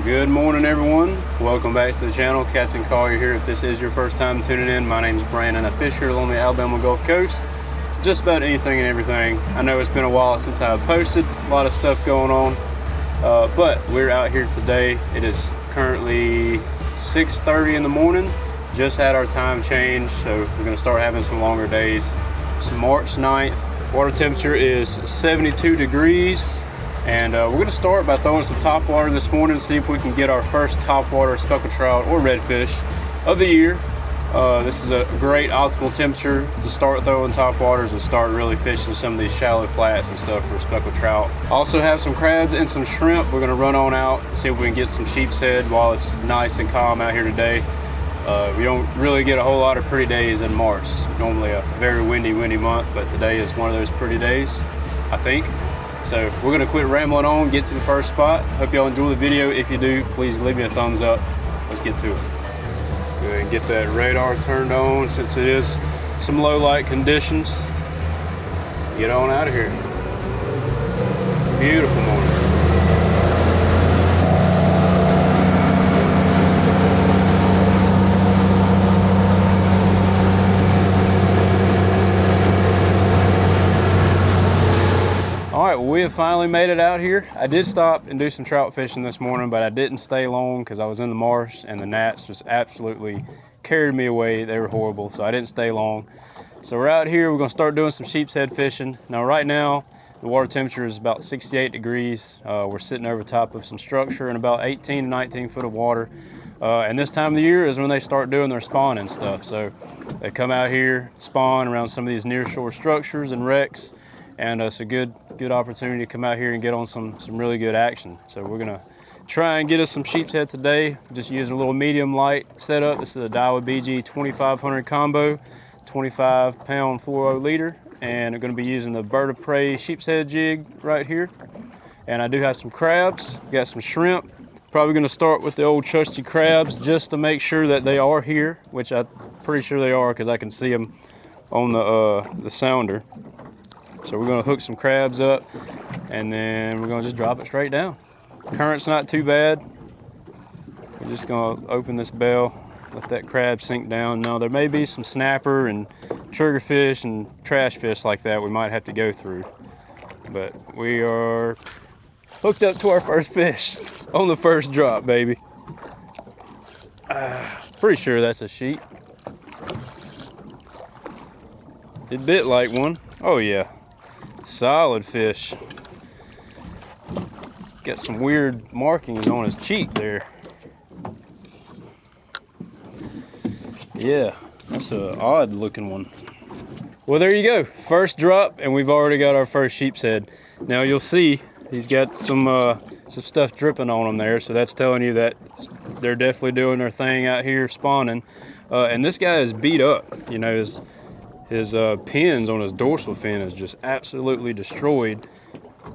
Good morning, everyone. Welcome back to the channel. Capt.Collier here. If this is your first time tuning in, my name is Brandon. I fish here along the Alabama Gulf Coast. Just about anything and everything. I know it's been a while since I've posted. A lot of stuff going on. But we're out here today. It is currently 6:30 in the morning. Just had our time change, so we're going to start having some longer days. It's March 9th. Water temperature is 72 degrees. And we're going to start by throwing some topwater this morning to see if we can get our first topwater speckled trout or redfish of the year. This is a great optimal temperature to start throwing topwaters and start really fishing some of these shallow flats and stuff for speckled trout. Also have some crabs and some shrimp. We're going to run on out and see if we can get some sheepshead while it's nice and calm out here today. We don't really get a whole lot of pretty days in March. It's normally a very windy month, but today is one of those pretty days, I think. So we're gonna quit rambling on, get to the first spot. Hope y'all enjoy the video. If you do, please leave me a thumbs up. Let's get to it. Go ahead and get that radar turned on since it is some low light conditions. Get on out of here. Beautiful morning. All right, well, we have finally made it out here. I did stop and do some trout fishing this morning, but I didn't stay long because I was in the marsh and the gnats just absolutely carried me away. They were horrible, so I didn't stay long. So we're out here, we're gonna start doing some sheepshead fishing. Now right now, the water temperature is about 68 degrees. We're sitting over top of some structure in about 18 to 19 foot of water. And this time of the year is when they start doing their spawning stuff. So they come out here, spawn around some of these nearshore structures and wrecks. And it's a good opportunity to come out here and get on some really good action. So we're gonna try and get us some sheepshead today. Just using a little medium light setup. This is a Daiwa BG 2500 combo, 25 pound 4.0 leader. And I'm gonna be using the bird of prey sheepshead jig right here. And I do have some crabs, got some shrimp. Probably gonna start with the old trusty crabs just to make sure that they are here, which I'm pretty sure they are because I can see them on the sounder. So we're gonna hook some crabs up and then we're gonna just drop it straight down. Current's not too bad. We're just gonna open this bell, let that crab sink down. Now there may be some snapper and triggerfish and trash fish like that we might have to go through. But we are hooked up to our first fish on the first drop, baby. Pretty sure that's a sheep. It bit like one. Oh yeah. Solid fish. Got some weird markings on his cheek there. Yeah, that's an odd looking one. Well, there you go. First drop, and we've already got our first sheepshead. Now you'll see he's got some stuff dripping on him there, so that's telling you that they're definitely doing their thing out here spawning. And this guy is beat up. You know, his pins on his dorsal fin is just absolutely destroyed,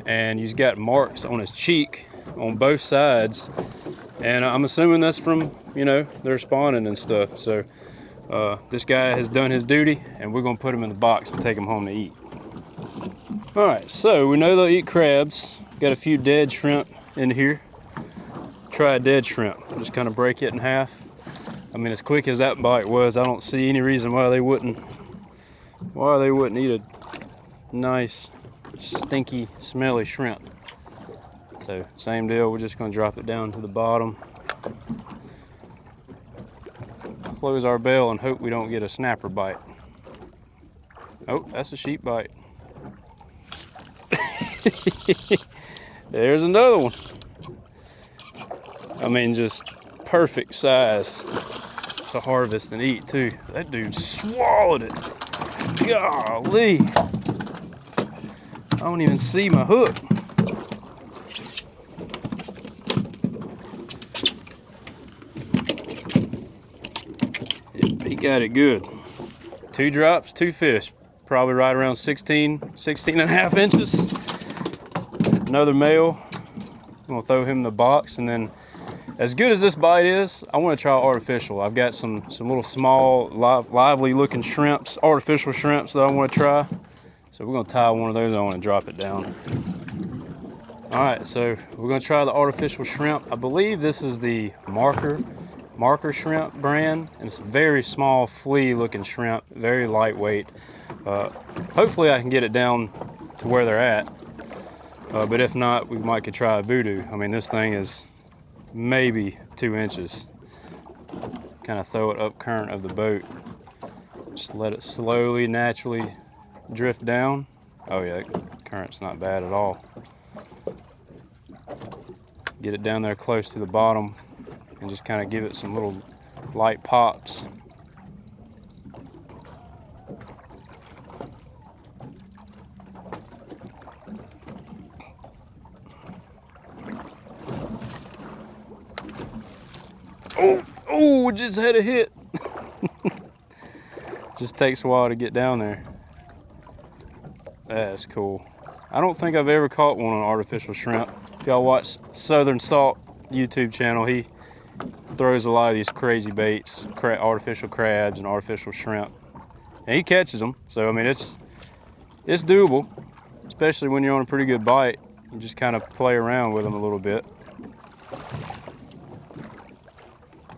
and he's got marks on his cheek on both sides, and I'm assuming that's from, you know, their spawning and stuff. So this guy has done his duty, and we're gonna put him in the box and take him home to eat. All right, so we know they'll eat crabs. Got a few dead shrimp in here. Try a dead shrimp, just kind of break it in half. I mean, as quick as that bite was, I don't see any reason why they wouldn't eat a nice, stinky, smelly shrimp. So same deal, we're just gonna drop it down to the bottom. Close our bell and hope we don't get a snapper bite. Oh, that's a sheep bite. There's another one. I mean, just perfect size to harvest and eat too. That dude swallowed it. Golly, I don't even see my hook. He got it good. 2 drops, 2 fish, probably right around 16 and a half inches. Another male. I'm gonna throw him in the box, and then as good as this bite is, I want to try artificial. I've got some little small, lively looking shrimps, artificial shrimps that I want to try. So we're going to tie one of those on and drop it down. All right, so we're gonna try the artificial shrimp. I believe this is the marker shrimp brand, and it's a very small flea looking shrimp, very lightweight. Hopefully I can get it down to where they're at, but if not, we might could try a voodoo. I mean, this thing is maybe 2 inches. Kind of throw it up current of the boat, just let it slowly, naturally drift down. Oh yeah, current's not bad at all. Get it down there close to the bottom and just kind of give it some little light pops. Oh, we just had a hit. Just takes a while to get down there. That's cool. I don't think I've ever caught one on artificial shrimp. If y'all watch Southern Salt YouTube channel, he throws a lot of these crazy baits, artificial crabs and artificial shrimp, and he catches them. So I mean, it's doable, especially when you're on a pretty good bite. You just kind of play around with them a little bit.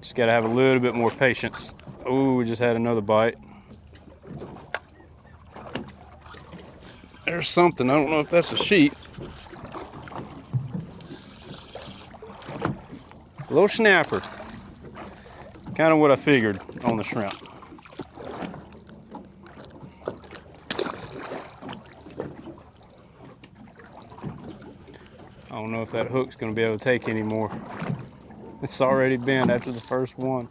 Just got to have a little bit more patience. Oh, we just had another bite. There's something. I don't know if that's a sheep. A little snapper. Kind of what I figured on the shrimp. I don't know if that hook's going to be able to take any more. It's already bent after the first one.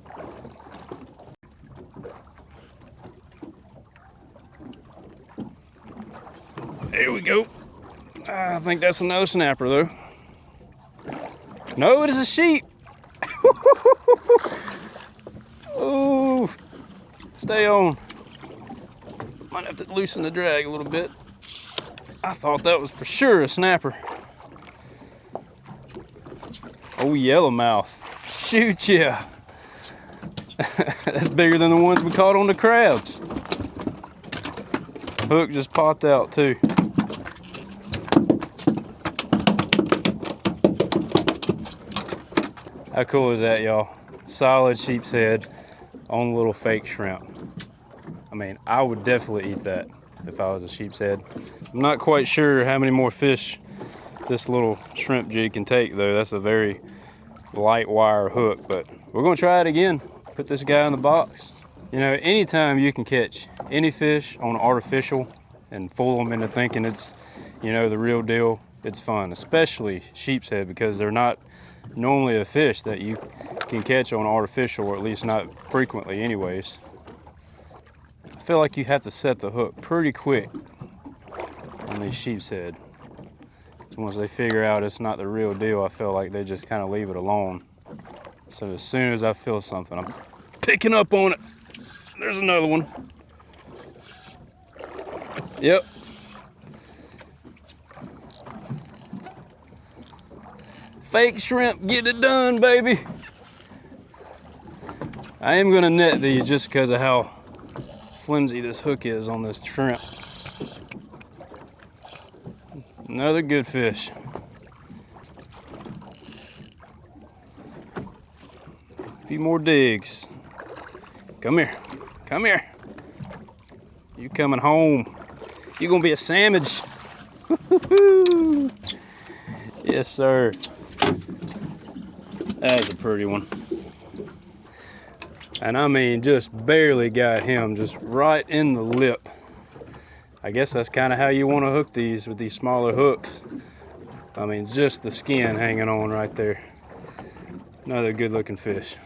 There we go. I think that's another snapper though. No, it is a sheep. Oh, stay on. Might have to loosen the drag a little bit. I thought that was for sure a snapper. Oh, yellowmouth. Shoot, yeah. That's bigger than the ones we caught on the crabs. Hook just popped out too. How cool is that, y'all? Solid sheepshead on a little fake shrimp. I mean, I would definitely eat that if I was a sheepshead. I'm not quite sure how many more fish this little shrimp jig can take though. That's a very light wire hook, but we're gonna try it again. Put this guy in the box. You know, anytime you can catch any fish on artificial and fool them into thinking it's, you know, the real deal, it's fun, especially sheepshead, because they're not normally a fish that you can catch on artificial, or at least not frequently anyways. I feel like you have to set the hook pretty quick on these sheepshead. Once they figure out it's not the real deal, I feel like they just kind of leave it alone. So as soon as I feel something, I'm picking up on it. There's another one. Yep. Fake shrimp, get it done, baby. I am gonna net these just because of how flimsy this hook is on this shrimp. Another good fish. A few more digs. Come here. Come here. You coming home. You're gonna be a sandwich. Yes, sir. That's a pretty one. And I mean, just barely got him, just right in the lip. I guess that's kind of how you want to hook these, with these smaller hooks. I mean, just the skin hanging on right there. Another good looking fish.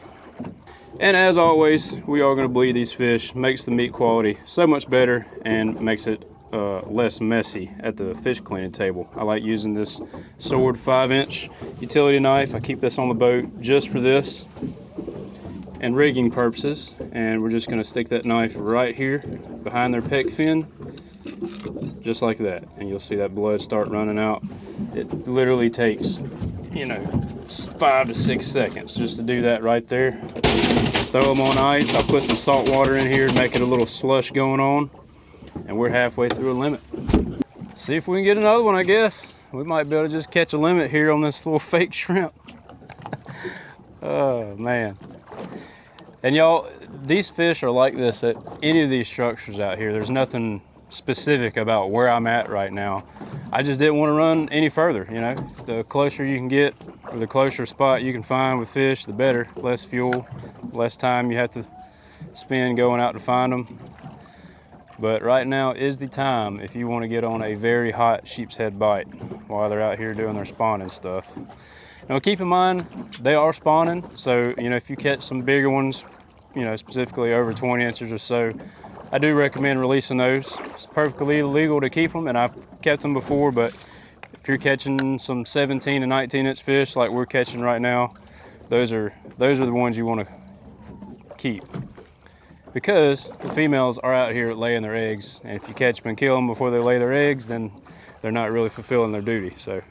And as always, we are going to bleed these fish. Makes the meat quality so much better and makes it less messy at the fish cleaning table. I like using this Sword 5-inch utility knife. I keep this on the boat just for this and rigging purposes. And we're just going to stick that knife right here behind their pec fin, just like that, and you'll see that blood start running out. It literally takes, you know, 5 to 6 seconds just to do that right there. Throw them on ice. I'll put some salt water in here to make it a little slush going on, and we're halfway through a limit. See if we can get another one, I guess. we might be able to just catch a limit here on this little fake shrimp. Oh man. And y'all, these fish are like this at any of these structures out here. There's nothing specific about where I'm at right now. I just didn't want to run any further, you know. The closer you can get, or the closer spot you can find with fish, the better. Less fuel, less time you have to spend going out to find them. But right now is the time if you want to get on a very hot sheepshead bite while they're out here doing their spawning stuff. Now keep in mind, they are spawning, so you know, if you catch some bigger ones, you know, specifically over 20 inches or so, I do recommend releasing those. It's perfectly legal to keep them, and I've kept them before, but if you're catching some 17 and 19 inch fish like we're catching right now, those are the ones you want to keep. Because the females are out here laying their eggs, and if you catch them and kill them before they lay their eggs, then they're not really fulfilling their duty. So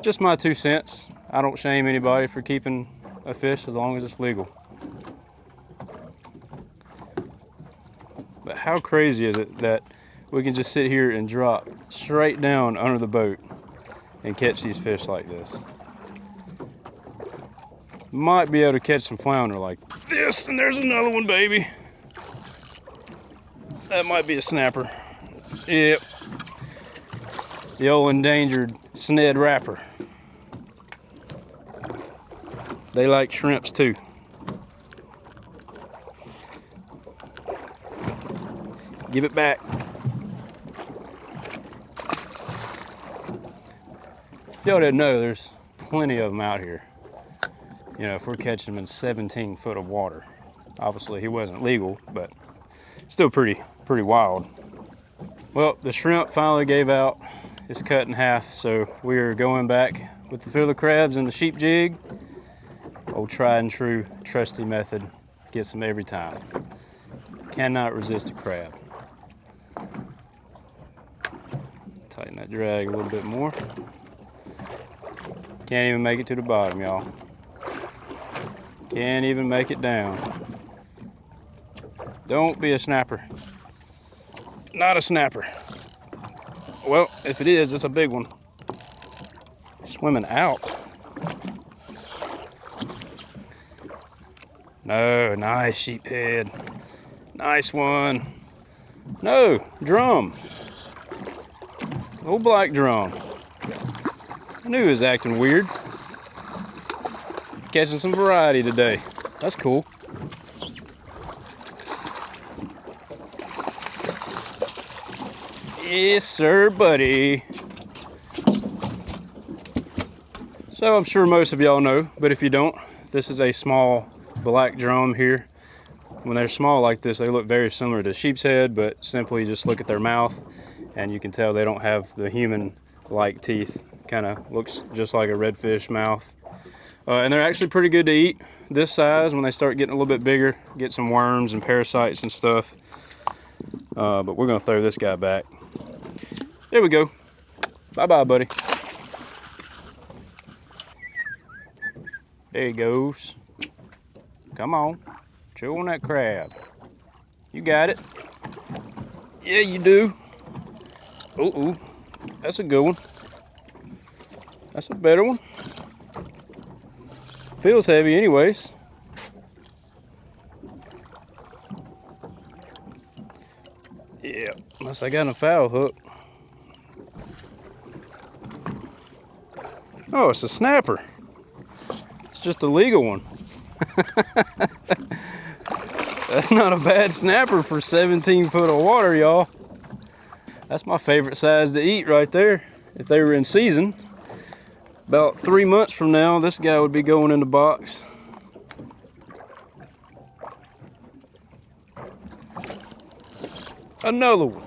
just my 2 cents. I don't shame anybody for keeping a fish as long as it's legal. But how crazy is it that we can just sit here and drop straight down under the boat and catch these fish like this? Might be able to catch some flounder like this, and there's another one, baby. That might be a snapper. Yep. The old endangered sned wrapper. They like shrimps too. Give it back. If y'all didn't know, there's plenty of them out here. You know, if we're catching them in 17 foot of water. Obviously he wasn't legal, but still pretty wild. Well, the shrimp finally gave out. It's cut in half, so we are going back with the filler crabs and the sheep jig. Old tried and true, trusty method. Gets them every time. Cannot resist a crab. Tighten that drag a little bit more. Can't even make it to the bottom, y'all. Can't even make it down. Don't be a snapper. Not a snapper. Well, if it is, it's a big one. Swimming out. No, nice sheephead. Nice one. No, drum. Old black drum. I knew he was acting weird. Catching some variety today. That's cool. Yes, sir, buddy. So I'm sure most of y'all know, but if you don't, this is a small black drum here. When they're small like this, they look very similar to sheepshead, but simply just look at their mouth and you can tell they don't have the human-like teeth. Kind of looks just like a redfish mouth. And they're actually pretty good to eat. This size, when they start getting a little bit bigger, get some worms and parasites and stuff. But we're gonna throw this guy back. There we go. Bye-bye, buddy. There he goes. Come on, chew on that crab. You got it. Yeah, you do. Ooh, that's a good one. That's a better one. Feels heavy anyways. Yeah, unless I got a foul hook. Oh, it's a snapper. It's just a legal one. That's not a bad snapper for 17 foot of water, y'all. That's my favorite size to eat right there. If they were in season, about 3 months from now, this guy would be going in the box. Another one.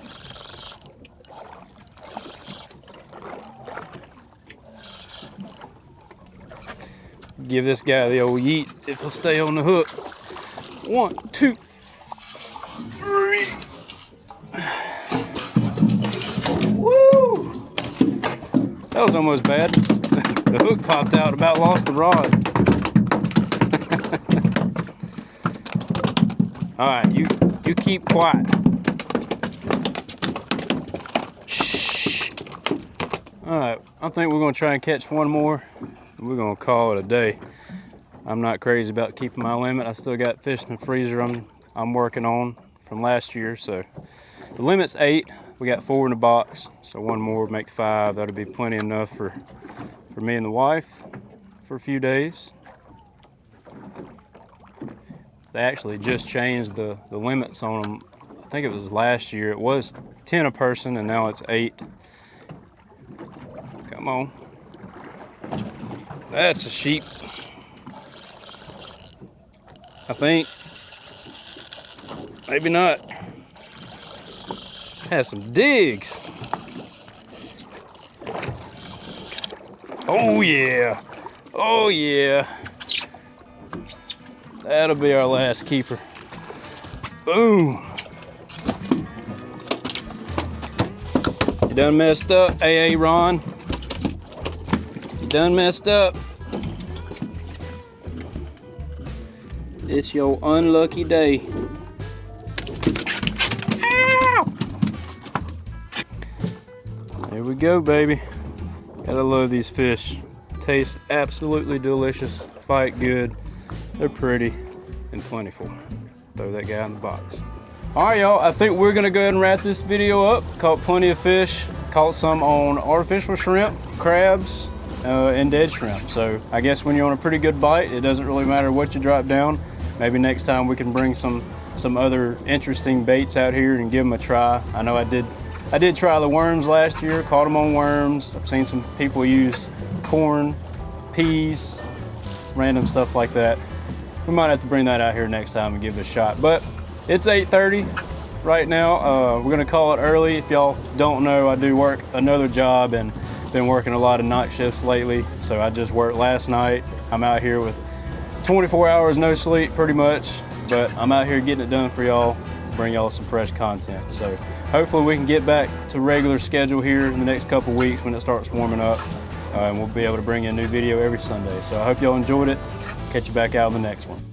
Give this guy the old yeet if he'll stay on the hook. 1, 2, 3. Woo! That was almost bad. The hook popped out, about lost the rod. All right, you keep quiet. Shh. All right, I think we're gonna try and catch one more. We're gonna call it a day. I'm not crazy about keeping my limit. I still got fish in the freezer I'm working on from last year. So the limit's 8. We got 4 in the box. So one more would make 5. That'll be plenty enough for me and the wife for a few days. They actually just changed the limits on them. I think it was last year. It was 10 a person and now it's 8. Come on. That's a sheep. I think. Maybe not. Has some digs. Oh yeah. Oh yeah. That'll be our last keeper. Boom. You done messed up, AA Ron. You done messed up. It's your unlucky day. Ow! There we go, baby. Gotta love these fish. Taste absolutely delicious. Fight good. They're pretty and plentiful. Throw that guy in the box. All right, y'all, I think we're gonna go ahead and wrap this video up. Caught plenty of fish. Caught some on artificial shrimp, crabs, and dead shrimp. So I guess when you're on a pretty good bite, it doesn't really matter what you drop down. Maybe next time we can bring some other interesting baits out here and give them a try. I know I did try the worms last year, caught them on worms. I've seen some people use corn, peas, random stuff like that. We might have to bring that out here next time and give it a shot. But it's 8:30 right now. We're gonna call it early. If y'all don't know, I do work another job and been working a lot of night shifts lately. So I just worked last night. I'm out here with 24 hours no sleep pretty much, but I'm out here getting it done for y'all, bring y'all some fresh content. So hopefully we can get back to regular schedule here in the next couple weeks when it starts warming up, and we'll be able to bring you a new video every Sunday. So I hope y'all enjoyed it. Catch you back out in the next one.